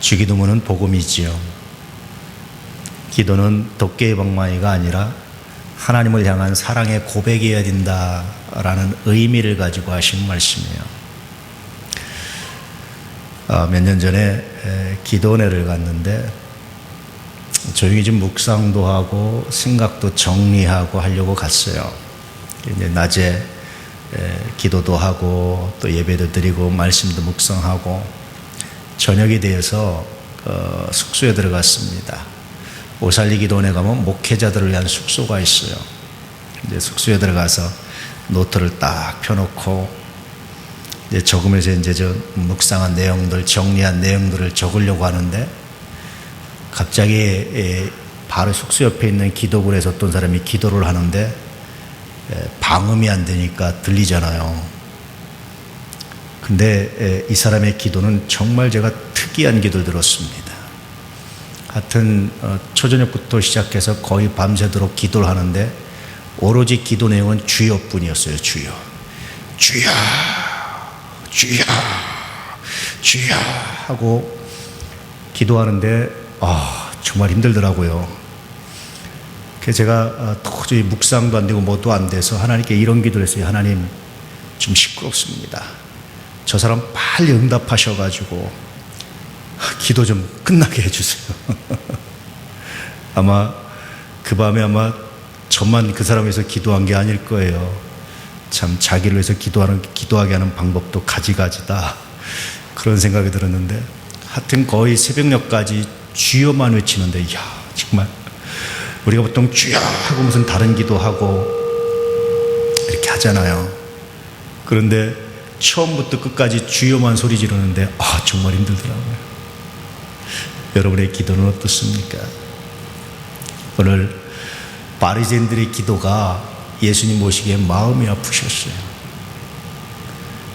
주기도문은 복음이지요. 기도는 도깨의 방망이가 아니라 하나님을 향한 사랑의 고백이어야 된다라는 의미를 가지고 하신 말씀이에요. 몇 년 전에 기도원회를 갔는데 조용히 좀 묵상도 하고 생각도 정리하고 하려고 갔어요. 이제 낮에 기도도 하고 또 예배도 드리고 말씀도 묵상하고 저녁이 되어서 숙소에 들어갔습니다. 오살리 기도원에 가면 목회자들을 위한 숙소가 있어요. 이제 숙소에 들어가서 노트를 딱 펴놓고 이제 적으면서 이제 저 묵상한 내용들, 정리한 내용들을 적으려고 하는데 갑자기 바로 숙소 옆에 있는 기도굴에서 어떤 사람이 기도를 하는데 방음이 안 되니까 들리잖아요. 근데 이 사람의 기도는 정말 제가 특이한 기도를 들었습니다. 하여튼 초저녁부터 시작해서 거의 밤새도록 기도를 하는데 오로지 기도 내용은 주여뿐이었어요. 주여, 주여, 주여, 주여 하고 기도하는데 정말 힘들더라고요. 그래서 제가 도저히 묵상도 안 되고 뭐도 안 돼서 하나님께 이런 기도를 했어요. 하나님, 좀 시끄럽습니다. 저 사람 빨리 응답하셔가지고 기도 좀 끝나게 해주세요. 아마 그 밤에 저만 그 사람에서 기도한 게 아닐 거예요. 참 자기를 위해서 기도하게 하는 방법도 가지가지다, 그런 생각이 들었는데 하여튼 거의 새벽녘까지 주여만 외치는데 정말 우리가 보통 주여 하고 무슨 다른 기도하고 이렇게 하잖아요. 그런데 처음부터 끝까지 주여만 소리 지르는데 정말 힘들더라고요. 여러분의 기도는 어떻습니까? 오늘 바리새인들의 기도가 예수님 보시기에 마음이 아프셨어요.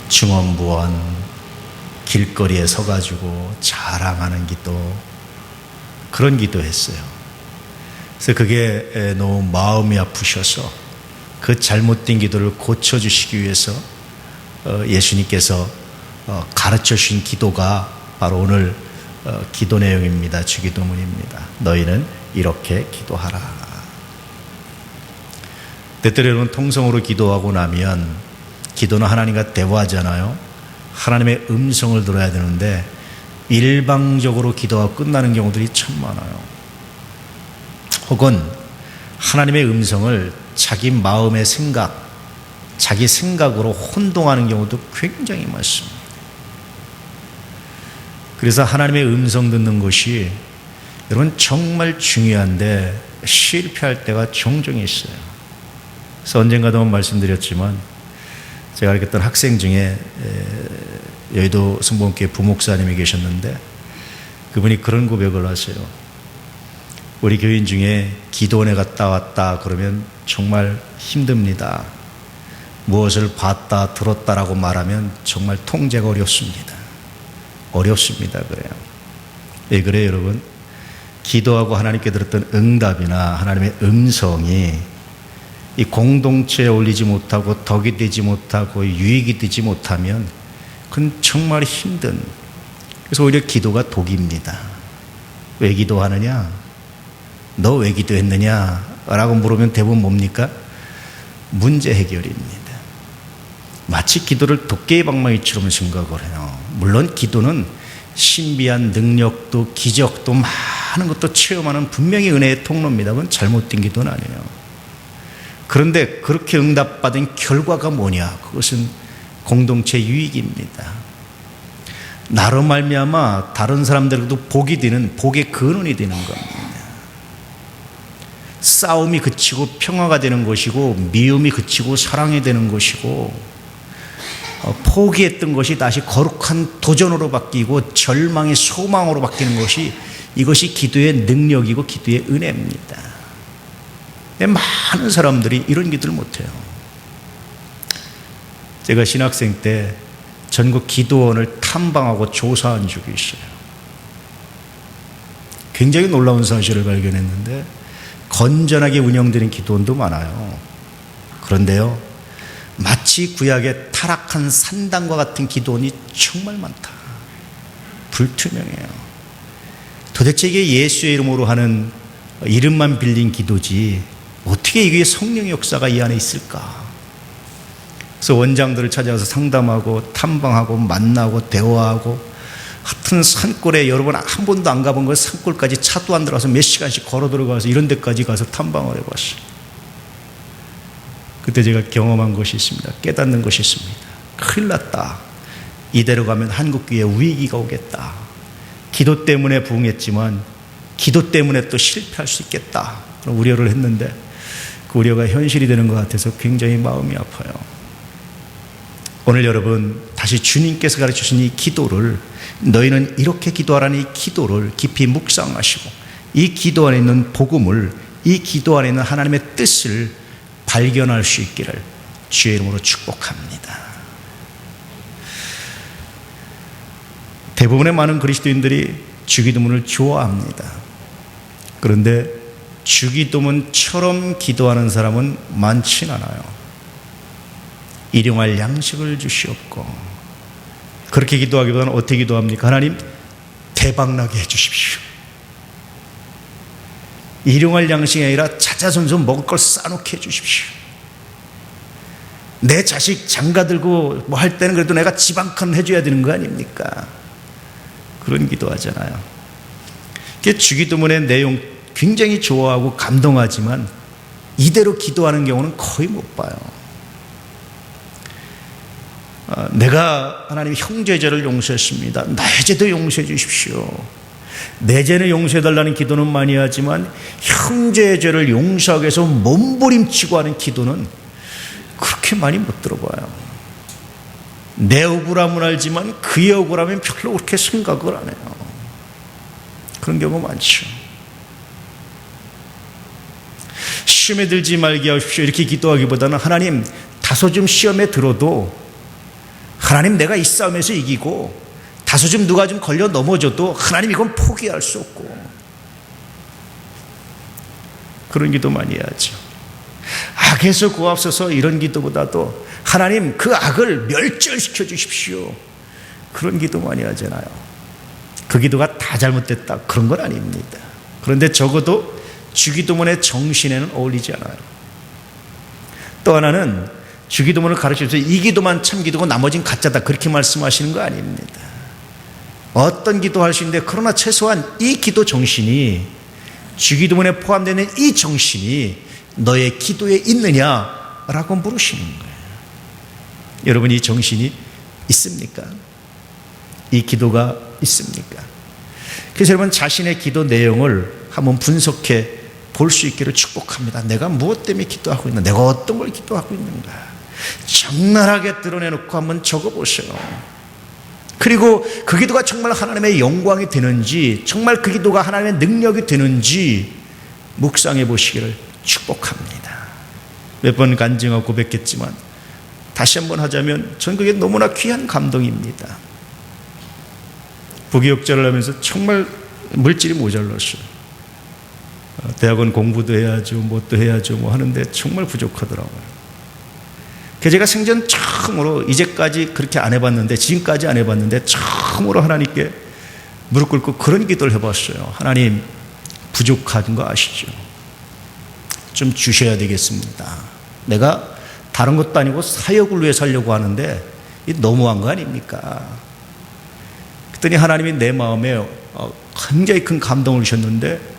중언부언 길거리에 서가지고 자랑하는 기도, 그런 기도했어요. 그래서 그게 너무 마음이 아프셔서 그 잘못된 기도를 고쳐주시기 위해서 예수님께서 가르쳐 주신 기도가 바로 오늘 기도 내용입니다. 주기도문입니다. 너희는 이렇게 기도하라. 때때로는 통성으로 기도하고 나면 기도는 하나님과 대화하잖아요. 하나님의 음성을 들어야 되는데 일방적으로 기도가 끝나는 경우들이 참 많아요. 혹은 하나님의 음성을 자기 마음의 생각, 자기 생각으로 혼동하는 경우도 굉장히 많습니다. 그래서 하나님의 음성 듣는 것이 여러분 정말 중요한데 실패할 때가 종종 있어요. 그래서 언젠가도 한번 말씀드렸지만 제가 알겠던 학생 중에 여의도 성봉교회 부목사님이 계셨는데 그분이 그런 고백을 하세요. 우리 교인 중에 기도원에 갔다 왔다 그러면 정말 힘듭니다. 무엇을 봤다 들었다라고 말하면 정말 통제가 어렵습니다. 어렵습니다. 그래요. 왜 그래요, 여러분? 기도하고 하나님께 들었던 응답이나 하나님의 음성이 이 공동체에 올리지 못하고 덕이 되지 못하고 유익이 되지 못하면 그건 정말 힘든, 그래서 오히려 기도가 독입니다. 왜 기도하느냐? 너 왜 기도했느냐? 라고 물으면 대부분 뭡니까? 문제 해결입니다. 마치 기도를 도깨의 방망이처럼 생각을 해요. 물론 기도는 신비한 능력도 기적도 많은 것도 체험하는 분명히 은혜의 통로입니다. 그건 잘못된 기도는 아니에요. 그런데 그렇게 응답받은 결과가 뭐냐? 그것은 공동체 유익입니다. 나로 말미암아 다른 사람들에게도 복이 되는, 복의 근원이 되는 겁니다. 싸움이 그치고 평화가 되는 것이고 미움이 그치고 사랑이 되는 것이고 포기했던 것이 다시 거룩한 도전으로 바뀌고 절망의 소망으로 바뀌는 것이, 이것이 기도의 능력이고 기도의 은혜입니다. 많은 사람들이 이런 기도를 못해요. 제가 신학생 때 전국 기도원을 탐방하고 조사한 적이 있어요. 굉장히 놀라운 사실을 발견했는데 건전하게 운영되는 기도원도 많아요. 그런데요, 마치 구약의 타락한 산당과 같은 기도원이 정말 많다. 불투명해요. 도대체 이게 예수의 이름으로 하는 이름만 빌린 기도지 어떻게 이게 성령의 역사가 이 안에 있을까? 그래서 원장들을 찾아가서 상담하고 탐방하고 만나고 대화하고, 하여튼 산골에 여러분 한 번도 안 가본 걸 산골까지 차도 안 들어가서 몇 시간씩 걸어 들어가서 이런 데까지 가서 탐방을 해봤어요. 그때 제가 경험한 것이 있습니다. 깨닫는 것이 있습니다. 큰일 났다. 이대로 가면 한국교회에 위기가 오겠다. 기도 때문에 부흥했지만 기도 때문에 또 실패할 수 있겠다. 그런 우려를 했는데 그 우려가 현실이 되는 것 같아서 굉장히 마음이 아파요. 오늘 여러분 다시 주님께서 가르쳐주신 이 기도를, 너희는 이렇게 기도하라는 이 기도를 깊이 묵상하시고 이 기도 안에 있는 복음을, 이 기도 안에 있는 하나님의 뜻을 발견할 수 있기를 주의 이름으로 축복합니다. 대부분의 많은 그리스도인들이 주기도문을 좋아합니다. 그런데 주기도문처럼 기도하는 사람은 많진 않아요. 일용할 양식을 주시옵고, 그렇게 기도하기보다는 어떻게 기도합니까? 하나님 대박나게 해주십시오. 일용할 양식이 아니라 자자손손 먹을 걸 싸놓게 해주십시오. 내 자식 장가 들고 뭐 할 때는 그래도 내가 집 한 칸 해줘야 되는 거 아닙니까? 그런 기도하잖아요. 주기도문의 내용 굉장히 좋아하고 감동하지만 이대로 기도하는 경우는 거의 못 봐요. 내가 하나님 형제 죄를 용서했습니다. 나의 죄도 용서해 주십시오. 내 죄는 용서해달라는 기도는 많이 하지만 형제의 죄를 용서하기 위해서 몸부림치고 하는 기도는 그렇게 많이 못 들어봐요. 내 억울함은 알지만 그의 억울함은 별로 그렇게 생각을 안 해요. 그런 경우 많죠. 시험에 들지 말게 하십시오 이렇게 기도하기보다는 하나님 다소 좀 시험에 들어도 하나님 내가 이 싸움에서 이기고, 다소 좀 누가 좀 걸려 넘어져도 하나님 이건 포기할 수 없고, 그런 기도 많이 해야죠. 악에서 구하옵소서 이런 기도보다도 하나님 그 악을 멸절시켜 주십시오, 그런 기도 많이 하잖아요. 그 기도가 다 잘못됐다 그런 건 아닙니다. 그런데 적어도 주기도문의 정신에는 어울리지 않아요. 또 하나는 주기도문을 가르쳐서 이 기도만 참 기도고 나머지는 가짜다 그렇게 말씀하시는 거 아닙니다. 어떤 기도할 수 있는데 그러나 최소한 이 기도 정신이, 주기도문에 포함되는 이 정신이 너의 기도에 있느냐라고 물으시는 거예요. 여러분 이 정신이 있습니까? 이 기도가 있습니까? 그래서 여러분 자신의 기도 내용을 한번 분석해 볼 수 있기를 축복합니다. 내가 무엇 때문에 기도하고 있는가? 내가 어떤 걸 기도하고 있는가? 적나라하게 드러내놓고 한번 적어보세요. 그리고 그 기도가 정말 하나님의 영광이 되는지, 정말 그 기도가 하나님의 능력이 되는지 묵상해 보시기를 축복합니다. 몇 번 간증하고 고백했지만 다시 한번 하자면 전 그게 너무나 귀한 감동입니다. 부교육자를 하면서 정말 물질이 모자랐어요. 대학원 공부도 해야죠, 뭣도 해야죠, 뭐 하는데 정말 부족하더라고요. 그래서 제가 생전 처음으로, 이제까지 그렇게 안 해봤는데, 지금까지 안 해봤는데 처음으로 하나님께 무릎 꿇고 그런 기도를 해봤어요. 하나님 부족한 거 아시죠? 좀 주셔야 되겠습니다. 내가 다른 것도 아니고 사역을 위해 살려고 하는데 너무한 거 아닙니까? 그랬더니 하나님이 내 마음에 굉장히 큰 감동을 주셨는데,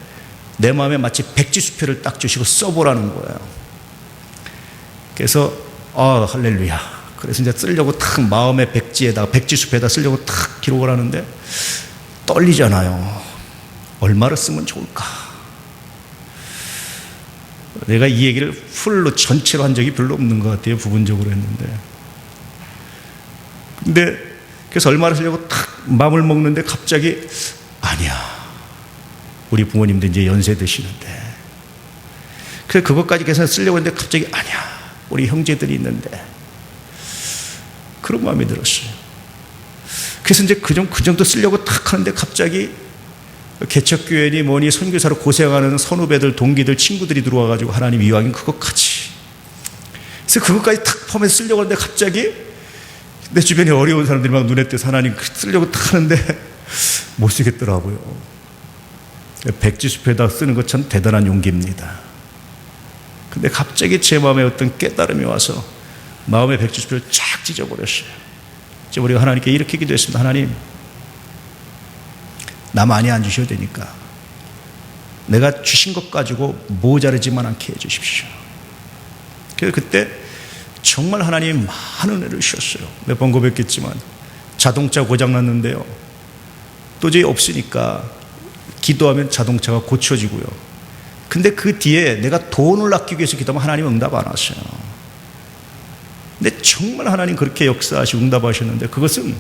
내 마음에 마치 백지수표를 딱 주시고 써보라는 거예요. 그래서 할렐루야. 그래서 이제 쓰려고 탁 마음의 백지에다가, 백지수표에다 쓰려고 탁 기록을 하는데 떨리잖아요. 얼마를 쓰면 좋을까? 내가 이 얘기를 풀로 전체로 한 적이 별로 없는 것 같아요. 부분적으로 했는데. 근데 그래서 얼마를 쓰려고 탁 마음을 먹는데 갑자기 아니야. 우리 부모님도 이제 연세 드시는데. 그래서 그것까지 계산 쓰려고 했는데 갑자기 아니야. 우리 형제들이 있는데. 그런 마음이 들었어요. 그래서 이제 그 정도 쓰려고 탁 하는데 갑자기 개척교회니 뭐니 선교사로 고생하는 선후배들, 동기들, 친구들이 들어와가지고 하나님 이왕인 그것까지. 그래서 그것까지 탁 포함해서 쓰려고 하는데 갑자기 내 주변에 어려운 사람들이 막 눈에 띄어서 하나님 쓰려고 탁 하는데 못 쓰겠더라고요. 백지수표에다 쓰는 것 참 대단한 용기입니다. 근데 갑자기 제 마음에 어떤 깨달음이 와서 마음의 백지수표를 쫙 찢어버렸어요. 찢어버리고 하나님께 이렇게 기도했습니다. 하나님, 나 많이 안 주셔도 되니까 내가 주신 것 가지고 모자르지만 않게 해주십시오. 그래서 그때 정말 하나님이 많은 은혜를 주셨어요. 몇 번 고백했지만 자동차 고장났는데요, 도저히 없으니까 기도하면 자동차가 고쳐지고요. 근데 그 뒤에 내가 돈을 아끼기 위해서 기도하면 하나님 응답 안 하셔요. 근데 정말 하나님 그렇게 역사하시고 응답하셨는데, 그것은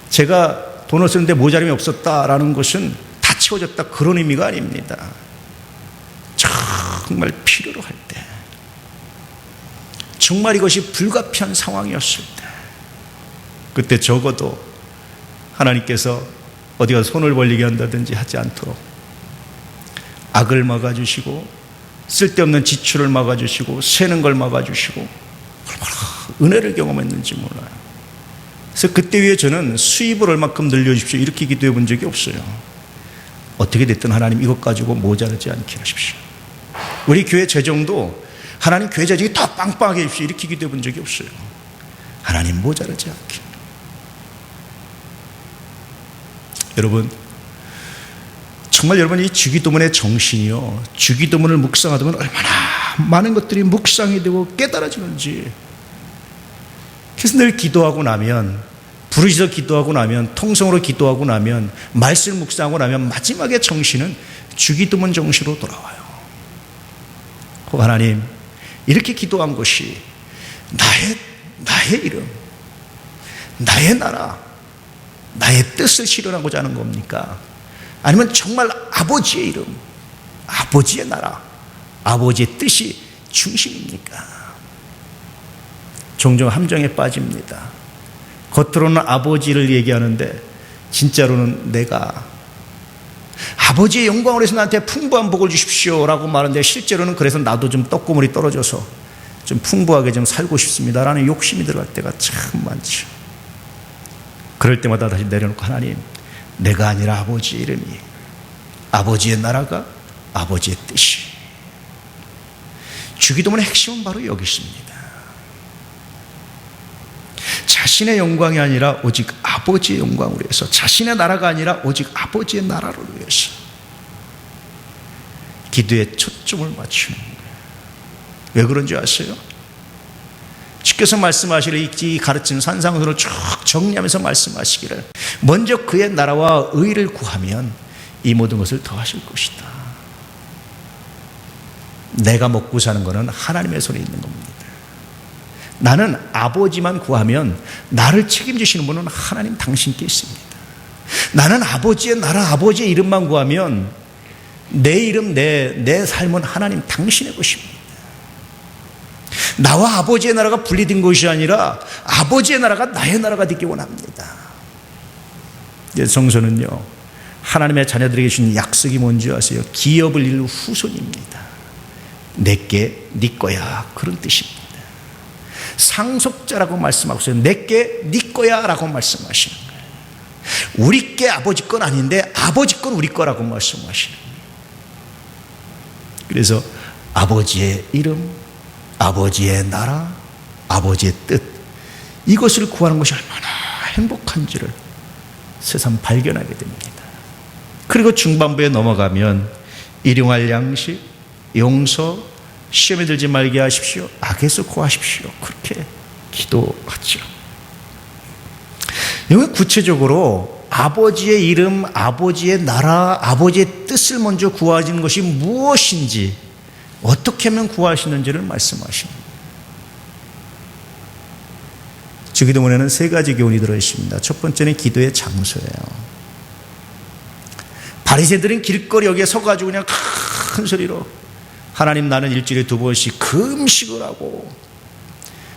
제가 돈을 쓰는데 모자림이 없었다라는 것은 다 채워졌다 그런 의미가 아닙니다. 정말 필요로 할 때, 정말 이것이 불가피한 상황이었을 때, 그때 적어도 하나님께서 어디가 손을 벌리게 한다든지 하지 않도록 악을 막아주시고 쓸데없는 지출을 막아주시고 새는 걸 막아주시고 얼마나 은혜를 경험했는지 몰라요. 그래서 그때 위에 저는 수입을 얼마큼 늘려주십시오 이렇게 기도해 본 적이 없어요. 어떻게 됐든 하나님 이것 가지고 모자르지 않게 하십시오. 우리 교회 재정도 하나님 교회 재정이 더 빵빵하게 해주십시오 이렇게 기도해 본 적이 없어요. 하나님 모자르지 않게. 여러분, 정말 여러분 이 주기도문의 정신이요, 주기도문을 묵상하다 보면 얼마나 많은 것들이 묵상이 되고 깨달아지는지. 그래서 늘 기도하고 나면, 부르짖어 기도하고 나면, 통성으로 기도하고 나면, 말씀 묵상하고 나면 마지막에 정신은 주기도문 정신으로 돌아와요. 하나님, 이렇게 기도한 것이 나의 이름, 나의 나라, 나의 뜻을 실현하고자 하는 겁니까? 아니면 정말 아버지의 이름, 아버지의 나라, 아버지의 뜻이 중심입니까? 종종 함정에 빠집니다. 겉으로는 아버지를 얘기하는데 진짜로는 내가 아버지의 영광을 위해서 나한테 풍부한 복을 주십시오 라고 말하는데, 실제로는 그래서 나도 좀 떡고물이 떨어져서 좀 풍부하게 좀 살고 싶습니다 라는 욕심이 들어갈 때가 참 많죠. 그럴 때마다 다시 내려놓고, 하나님, 내가 아니라 아버지의 이름이, 아버지의 나라가, 아버지의 뜻이. 주기도문의 핵심은 바로 여기 있습니다. 자신의 영광이 아니라 오직 아버지의 영광을 위해서, 자신의 나라가 아니라 오직 아버지의 나라를 위해서 기도에 초점을 맞추는 거예요. 왜 그런지 아세요? 주께서 말씀하시기를, 이 가르친 산상선을 쭉 정리하면서 말씀하시기를, 먼저 그의 나라와 의를 구하면 이 모든 것을 더하실 것이다. 내가 먹고 사는 것은 하나님의 손에 있는 겁니다. 나는 아버지만 구하면 나를 책임지시는 분은 하나님 당신께 있습니다. 나는 아버지의 나라, 아버지의 이름만 구하면 내 이름, 내 삶은 하나님 당신의 것입니다. 나와 아버지의 나라가 분리된 것이 아니라 아버지의 나라가 나의 나라가 되기 원합니다. 성서는요, 하나님의 자녀들에게 주신 약속이 뭔지 아세요? 기업을 이룰 후손입니다. 내게 네 거야, 그런 뜻입니다. 상속자라고 말씀하고 있어요. 내게 네 거야 라고 말씀하시는 거예요. 우리 게 아버지 건 아닌데 아버지 건 우리 거라고 말씀하시는 거예요. 그래서 아버지의 이름, 아버지의 나라, 아버지의 뜻, 이것을 구하는 것이 얼마나 행복한지를 세상 발견하게 됩니다. 그리고 중반부에 넘어가면 일용할 양식, 용서, 시험에 들지 말게 하십시오, 악에서 구하십시오, 그렇게 기도하죠. 여기 구체적으로 아버지의 이름, 아버지의 나라, 아버지의 뜻을 먼저 구하시는 것이 무엇인지, 어떻게 하면 구하시는지를 말씀하십니다. 주기도문에는 세 가지 교훈이 들어있습니다. 첫 번째는 기도의 장소예요. 바리새들은 길거리 여기에 서가지고 그냥 큰 소리로, 하나님, 나는 일주일에 2번씩 금식을 하고,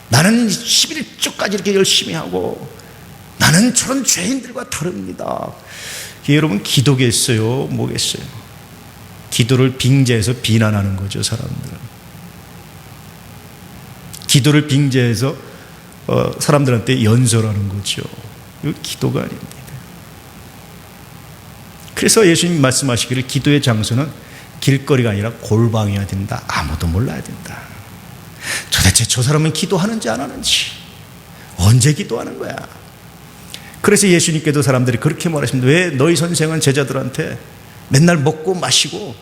나는 11조까지 이렇게 열심히 하고, 나는 저런 죄인들과 다릅니다. 여러분, 기도겠어요? 뭐겠어요? 기도를 빙자해서 비난하는 거죠, 사람들은. 기도를 빙자해서 사람들한테 연설하는 거죠. 이거 기도가 아닙니다. 그래서 예수님 말씀하시기를 기도의 장소는 길거리가 아니라 골방이어야 된다. 아무도 몰라야 된다. 도대체 저 사람은 기도하는지 안 하는지, 언제 기도하는 거야. 그래서 예수님께도 사람들이 그렇게 말하십니다. 왜 너희 선생은 제자들한테 맨날 먹고 마시고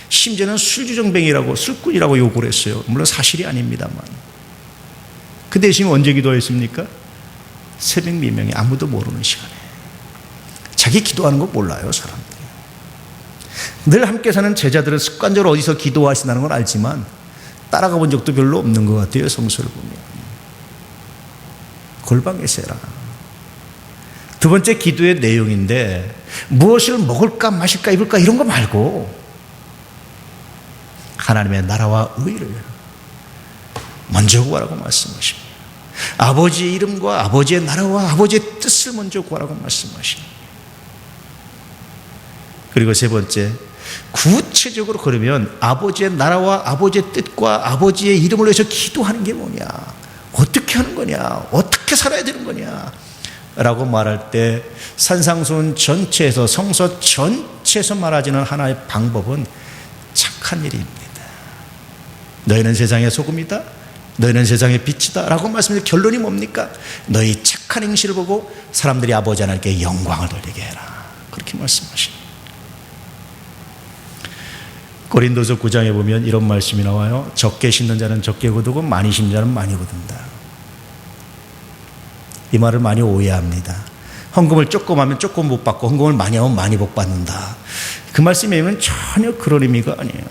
심지어는 술주정뱅이라고 술꾼이라고 욕을 했어요. 물론 사실이 아닙니다만. 그 대신 언제 기도했습니까? 새벽 미명에 아무도 모르는 시간에. 자기 기도하는 거 몰라요, 사람들이. 늘 함께 사는 제자들은 습관적으로 어디서 기도하신다는 건 알지만 따라가 본 적도 별로 없는 것 같아요, 성서를 보면. 골방에서 해라. 두 번째 기도의 내용인데 무엇을 먹을까 마실까 입을까 이런 거 말고 하나님의 나라와 의를 먼저 구하라고 말씀하십니다. 아버지의 이름과 아버지의 나라와 아버지의 뜻을 먼저 구하라고 말씀하십니다. 그리고 세 번째, 구체적으로 그러면 아버지의 나라와 아버지의 뜻과 아버지의 이름을 위해서 기도하는 게 뭐냐, 어떻게 하는 거냐, 어떻게 살아야 되는 거냐 라고 말할 때 산상수훈 전체에서, 성서 전체에서 말하지는 하나의 방법은 착한 일입니다. 너희는 세상의 소금이다, 너희는 세상의 빛이다 라고 말씀드린 결론이 뭡니까? 너희 착한 행실을 보고 사람들이 아버지 하나님께 영광을 돌리게 해라, 그렇게 말씀하십니다. 고린도서 9장에 보면 이런 말씀이 나와요. 적게 심는 자는 적게 거두고 많이 심는 자는 많이 거둔다. 이 말을 많이 오해합니다. 헌금을 조금 하면 조금 못 받고 헌금을 많이 하면 많이 복 받는다. 그 말씀에 의하면 전혀 그런 의미가 아니에요.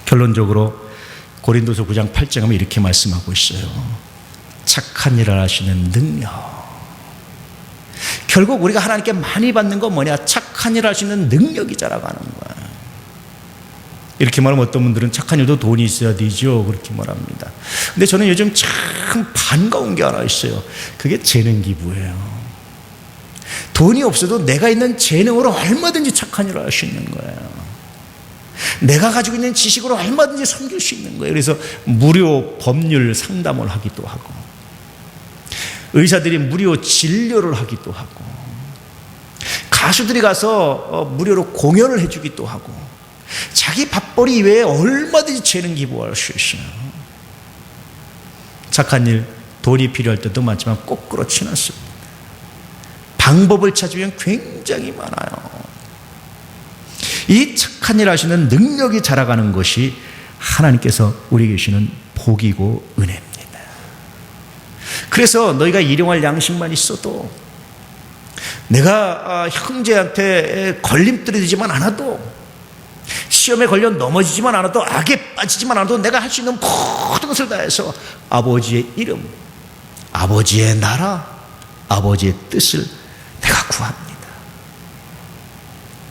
결론적으로 고린도서 9장 8장 하면 이렇게 말씀하고 있어요. 착한 일을 하시는 능력. 결국 우리가 하나님께 많이 받는 건 뭐냐? 착한 일을 하시는 능력이 자라가는 거야. 이렇게 말하면 어떤 분들은 착한 일도 돈이 있어야 되죠, 그렇게 말합니다. 근데 저는 요즘 참 반가운 게 하나 있어요. 그게 재능 기부예요. 돈이 없어도 내가 있는 재능으로 얼마든지 착한 일을 할 수 있는 거예요. 내가 가지고 있는 지식으로 얼마든지 섬길 수 있는 거예요. 그래서 무료 법률 상담을 하기도 하고, 의사들이 무료 진료를 하기도 하고, 가수들이 가서 무료로 공연을 해주기도 하고, 자기 밥벌이 이외에 얼마든지 재능 기부할 수 있어요. 착한 일, 돈이 필요할 때도 많지만 꼭 그렇지는 않습니다. 방법을 찾으면 굉장히 많아요. 이 착한 일 하시는 능력이 자라가는 것이 하나님께서 우리에게 주시는 복이고 은혜입니다. 그래서 너희가 일용할 양식만 있어도, 내가 형제한테 걸림돌이 되지만 않아도, 시험에 걸려 넘어지지만 않아도, 악에 빠지지만 않아도 내가 할 수 있는 모든 것을 다해서 아버지의 이름, 아버지의 나라, 아버지의 뜻을 내가 구합니다.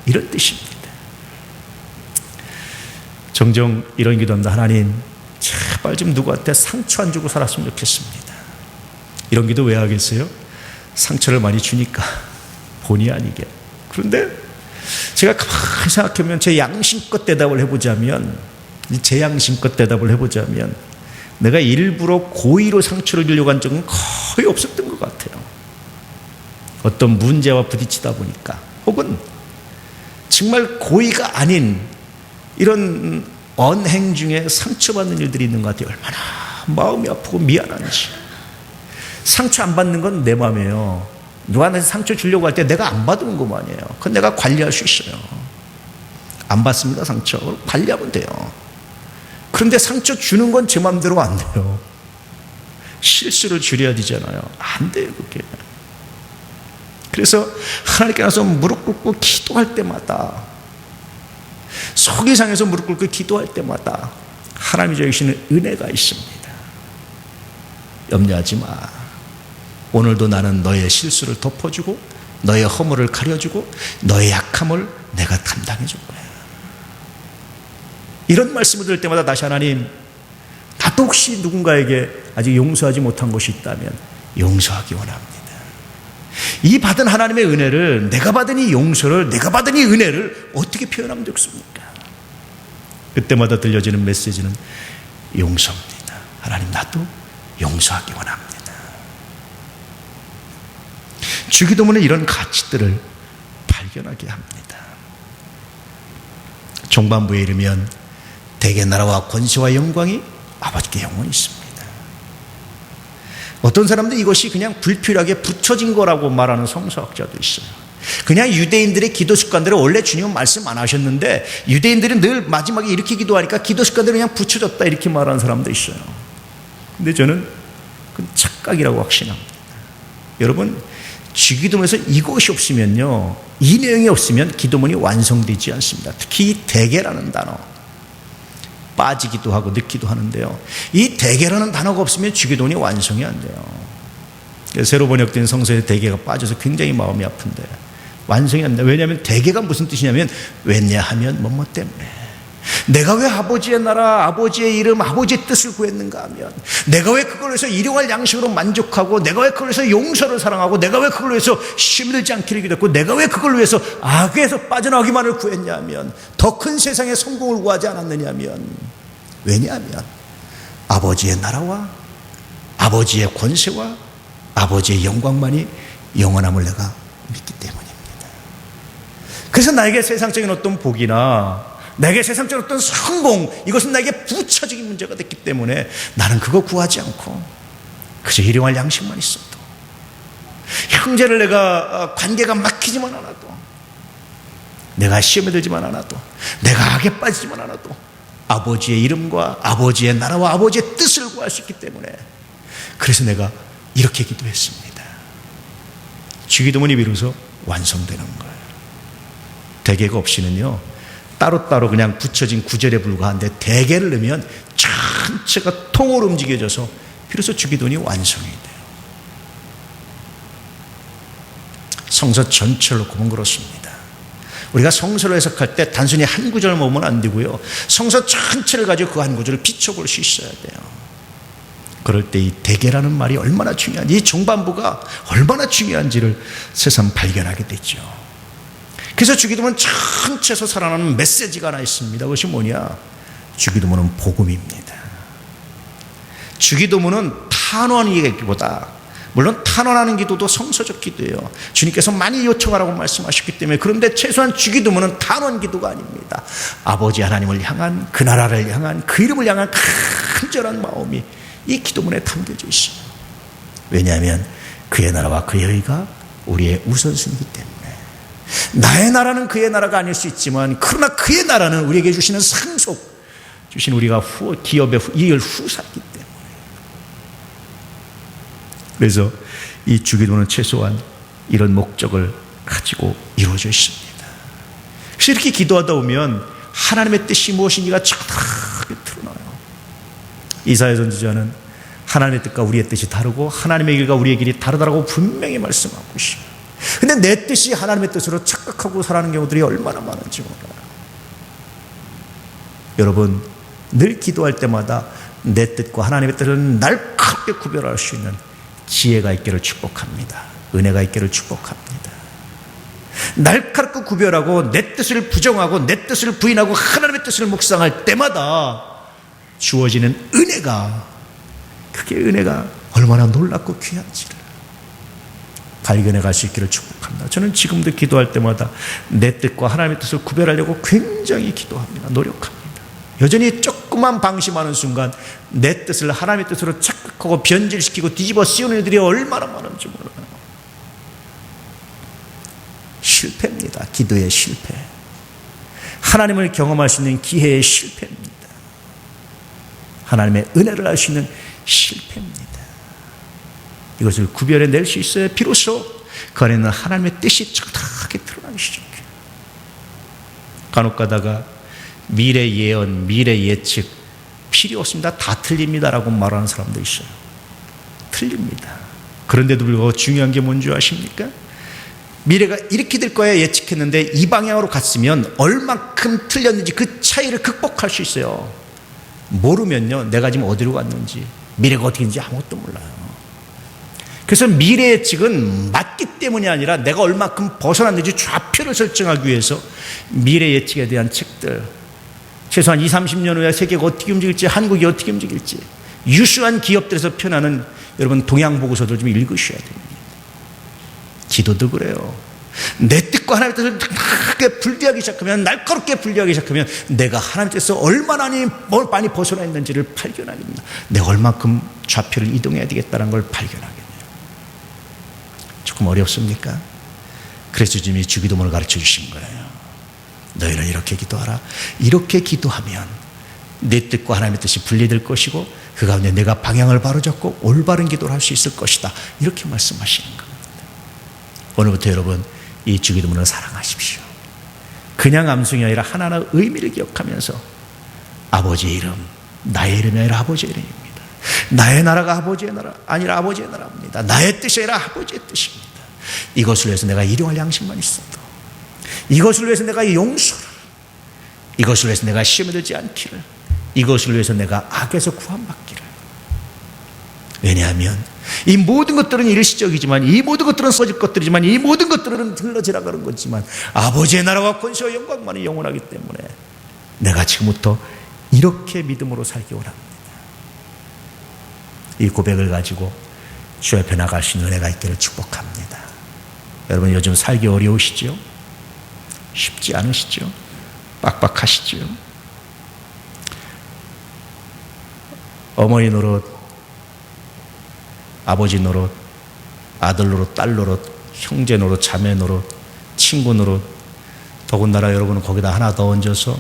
이런 뜻입니다. 종종 이런 기도합니다. 하나님, 제발 좀 누구한테 상처 안 주고 살았으면 좋겠습니다. 이런 기도 왜 하겠어요? 상처를 많이 주니까, 본의 아니게. 그런데 제가 가만히 생각해보면, 제 양심껏 대답을 해보자면, 내가 일부러 고의로 상처를 주려고 한 적은 거의 없었던 것 같아요. 어떤 문제와 부딪히다 보니까, 혹은 정말 고의가 아닌 이런 언행 중에 상처받는 일들이 있는 것 같아요. 얼마나 마음이 아프고 미안한지. 상처 안 받는 건 내 마음이에요. 누구한테 상처 주려고 할 때 내가 안 받은 것만이에요. 그건 내가 관리할 수 있어요. 안 받습니다, 상처. 관리하면 돼요. 그런데 상처 주는 건 제 마음대로 안 돼요. 실수를 줄여야 되잖아요. 안 돼요, 그게. 그래서 하나님께 나서 무릎 꿇고 기도할 때마다, 속이 상해서 무릎 꿇고 기도할 때마다 하나님이 주시는 은혜가 있습니다. 염려하지 마. 오늘도 나는 너의 실수를 덮어주고, 너의 허물을 가려주고, 너의 약함을 내가 담당해 줄 거야. 이런 말씀을 들을 때마다 다시 하나님, 나도 혹시 누군가에게 아직 용서하지 못한 것이 있다면 용서하기 원합니다. 이 받은 하나님의 은혜를, 내가 받은 이 용서를, 내가 받은 이 은혜를 어떻게 표현하면 되겠습니까? 그때마다 들려지는 메시지는 용서입니다. 하나님, 나도 용서하기 원합니다. 주기도문은 이런 가치들을 발견하게 합니다. 종반부에 이르면 대개 나라와 권세와 영광이 아버지께 영원히 있습니다. 어떤 사람들은 이것이 그냥 불필요하게 붙여진 거라고 말하는 성서학자도 있어요. 그냥 유대인들의 기도 습관대로 원래 주님은 말씀 안 하셨는데 유대인들은 늘 마지막에 이렇게 기도하니까 기도 습관대로 그냥 붙여졌다 이렇게 말하는 사람도 있어요. 근데 저는 그건 착각이라고 확신합니다. 여러분, 주기도문에서 이것이 없으면요, 이 내용이 없으면 기도문이 완성되지 않습니다. 특히 이 대개라는 단어, 빠지기도 하고 늦기도 하는데요, 이 대개라는 단어가 없으면 주기도문이 완성이 안 돼요. 새로 번역된 성서에 대개가 빠져서 굉장히 마음이 아픈데 완성이 안 돼요. 왜냐하면 대개가 무슨 뜻이냐면 왜냐하면 뭐뭐 때문에, 내가 왜 아버지의 나라, 아버지의 이름, 아버지의 뜻을 구했는가 하면, 내가 왜 그걸 위해서 일용할 양식으로 만족하고, 내가 왜 그걸 위해서 용서를 사랑하고, 내가 왜 그걸 위해서 힘들지 않기를 기도했고, 내가 왜 그걸 위해서 악에서 빠져나오기만을 구했냐 하면, 더 큰 세상의 성공을 구하지 않았느냐 하면, 왜냐하면 아버지의 나라와 아버지의 권세와 아버지의 영광만이 영원함을 내가 믿기 때문입니다. 그래서 나에게 세상적인 어떤 복이나 나에게 세상적인 어떤 성공, 이것은 나에게 부차적인 문제가 됐기 때문에 나는 그거 구하지 않고 그저 일용할 양식만 있어도, 형제를 내가 관계가 막히지만 않아도, 내가 시험에 들지만 않아도, 내가 악에 빠지지만 않아도 아버지의 이름과 아버지의 나라와 아버지의 뜻을 구할 수 있기 때문에, 그래서 내가 이렇게 기도했습니다. 주기도문이 비로소 완성되는 거예요. 대개가 없이는요, 따로따로 그냥 붙여진 구절에 불과한데 대개를 넣으면 전체가 통으로 움직여져서 비로소 주기도문이 완성이 돼요. 성서 전체를 놓고 보면 그렇습니다. 우리가 성서를 해석할 때 단순히 한 구절을 보면 안 되고요, 성서 전체를 가지고 그 한 구절을 비춰볼 수 있어야 돼요. 그럴 때 이 대개라는 말이 얼마나 중요한지, 이 종반부가 얼마나 중요한지를 새삼 발견하게 되죠. 그래서 주기도문 전체에서 살아나는 메시지가 하나 있습니다. 그것이 뭐냐? 주기도문은 복음입니다. 주기도문은 탄원이기보다, 물론 탄원하는 기도도 성서적 기도예요. 주님께서 많이 요청하라고 말씀하셨기 때문에, 그런데 최소한 주기도문은 탄원 기도가 아닙니다. 아버지 하나님을 향한, 그 나라를 향한, 그 이름을 향한 간절한 마음이 이 기도문에 담겨져 있어요. 왜냐하면 그의 나라와 그의 의가 우리의 우선순위이기 때문에. 나의 나라는 그의 나라가 아닐 수 있지만, 그러나 그의 나라는 우리에게 주시는 상속, 주신 우리가 기업의 이을 후사이기 때문에. 그래서 이 주기도는 최소한 이런 목적을 가지고 이루어져 있습니다. 그래서 이렇게 기도하다 보면 하나님의 뜻이 무엇인지가 정확하게 드러나요. 이사야 선지자는 하나님의 뜻과 우리의 뜻이 다르고 하나님의 길과 우리의 길이 다르다고 분명히 말씀하고 있어요. 근데 내 뜻이 하나님의 뜻으로 착각하고 살아가는 경우들이 얼마나 많은지 몰라요. 여러분, 늘 기도할 때마다 내 뜻과 하나님의 뜻을 날카롭게 구별할 수 있는 지혜가 있기를 축복합니다. 은혜가 있기를 축복합니다. 날카롭게 구별하고 내 뜻을 부정하고 내 뜻을 부인하고 하나님의 뜻을 묵상할 때마다 주어지는 은혜가, 그게 은혜가 얼마나 놀랍고 귀한지를 발견해 갈 수 있기를 축복합니다. 저는 지금도 기도할 때마다 내 뜻과 하나님의 뜻을 구별하려고 굉장히 기도합니다. 노력합니다. 여전히 조금만 방심하는 순간 내 뜻을 하나님의 뜻으로 착각하고 변질시키고 뒤집어 씌우는 일들이 얼마나 많은지 몰라요. 실패입니다. 기도의 실패. 하나님을 경험할 수 있는 기회의 실패입니다. 하나님의 은혜를 알 수 있는 실패입니다. 이것을 구별해낼 수 있어야 비로소 그 안에는 하나님의 뜻이 정확하게 드러나기 시작해요. 간혹 가다가 미래 예언, 미래 예측 필요 없습니다. 다 틀립니다라고 말하는 사람도 있어요. 틀립니다. 그런데도 불구하고 중요한 게 뭔지 아십니까? 미래가 이렇게 될 거야 예측했는데 이 방향으로 갔으면 얼만큼 틀렸는지 그 차이를 극복할 수 있어요. 모르면요, 내가 지금 어디로 갔는지, 미래가 어떻게 되는지 아무것도 몰라요. 그래서 미래 예측은 맞기 때문이 아니라 내가 얼마큼 벗어났는지 좌표를 설정하기 위해서 미래 예측에 대한 책들, 최소한 20, 30년 후에 세계가 어떻게 움직일지, 한국이 어떻게 움직일지, 유수한 기업들에서 펴나는 여러분 동향 보고서들 좀 읽으셔야 됩니다. 기도도 그래요. 내 뜻과 하나님의 뜻을 크게 분리하기 시작하면, 날카롭게 분리하기 시작하면 내가 하나님의 뜻에서 얼마나 많이 벗어나 있는지를 발견하게 됩니다. 내가 얼만큼 좌표를 이동해야 되겠다는 걸 발견하게 돼요. 조금 어렵습니까? 그래서 주님이 주기도문을 가르쳐 주신 거예요. 너희는 이렇게 기도하라. 이렇게 기도하면 내 뜻과 하나님의 뜻이 분리될 것이고 그 가운데 내가 방향을 바로잡고 올바른 기도를 할 수 있을 것이다. 이렇게 말씀하시는 겁니다. 오늘부터 여러분 이 주기도문을 사랑하십시오. 그냥 암송이 아니라 하나하나 의미를 기억하면서 아버지의 이름, 나의 이름이 아니라 아버지의 이름입니다. 나의 나라가 아버지의 나라 아니라 아버지의 나라입니다. 나의 뜻이 아니라 아버지의 뜻입니다. 이것을 위해서 내가 일용할 양식만 있어도, 이것을 위해서 내가 용서를, 이것을 위해서 내가 시험에 들지 않기를, 이것을 위해서 내가 악에서 구원받기를. 왜냐하면 이 모든 것들은 일시적이지만, 이 모든 것들은 써질 것들이지만, 이 모든 것들은 흘러지나가는 거지만 아버지의 나라와 권세와 영광만이 영원하기 때문에 내가 지금부터 이렇게 믿음으로 살기 원합니다. 이 고백을 가지고 주 앞에 나갈 수 있는 은혜가 있기를 축복합니다. 여러분 요즘 살기 어려우시죠? 쉽지 않으시죠? 빡빡하시죠? 어머니 노릇, 아버지 노릇, 아들 노릇, 딸 노릇, 형제 노릇, 자매 노릇, 친구 노릇, 더군다나 여러분은 거기다 하나 더 얹어서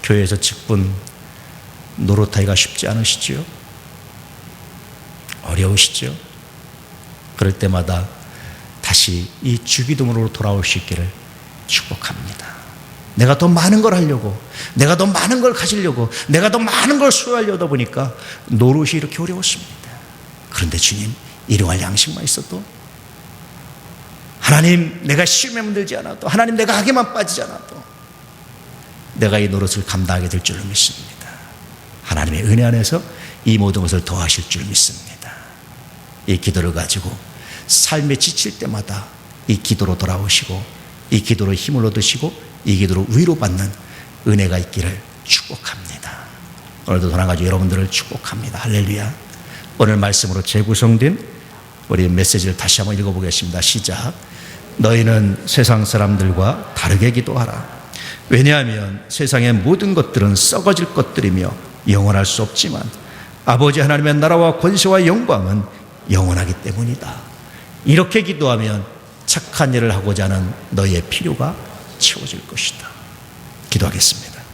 교회에서 직분 노릇하기가 쉽지 않으시죠? 어려우시죠? 그럴 때마다 다시 이 주기도문으로 돌아올 수 있기를 축복합니다. 내가 더 많은 걸 하려고, 내가 더 많은 걸 가지려고, 내가 더 많은 걸 소유하려다 보니까 노릇이 이렇게 어려웠습니다. 그런데 주님, 일용할 양식만 있어도, 하나님 내가 시험에 물들지 않아도, 하나님 내가 악에만 빠지지 않아도 내가 이 노릇을 감당하게 될 줄로 믿습니다. 하나님의 은혜 안에서 이 모든 것을 더하실 줄 믿습니다. 이 기도를 가지고 삶에 지칠 때마다 이 기도로 돌아오시고, 이 기도로 힘을 얻으시고, 이 기도로 위로받는 은혜가 있기를 축복합니다. 오늘도 돌아가지고 여러분들을 축복합니다. 할렐루야. 오늘 말씀으로 재구성된 우리 메시지를 다시 한번 읽어보겠습니다. 시작. 너희는 세상 사람들과 다르게 기도하라. 왜냐하면 세상의 모든 것들은 썩어질 것들이며 영원할 수 없지만 아버지 하나님의 나라와 권세와 영광은 영원하기 때문이다. 이렇게 기도하면 착한 일을 하고자 하는 너희의 필요가 채워질 것이다. 기도하겠습니다.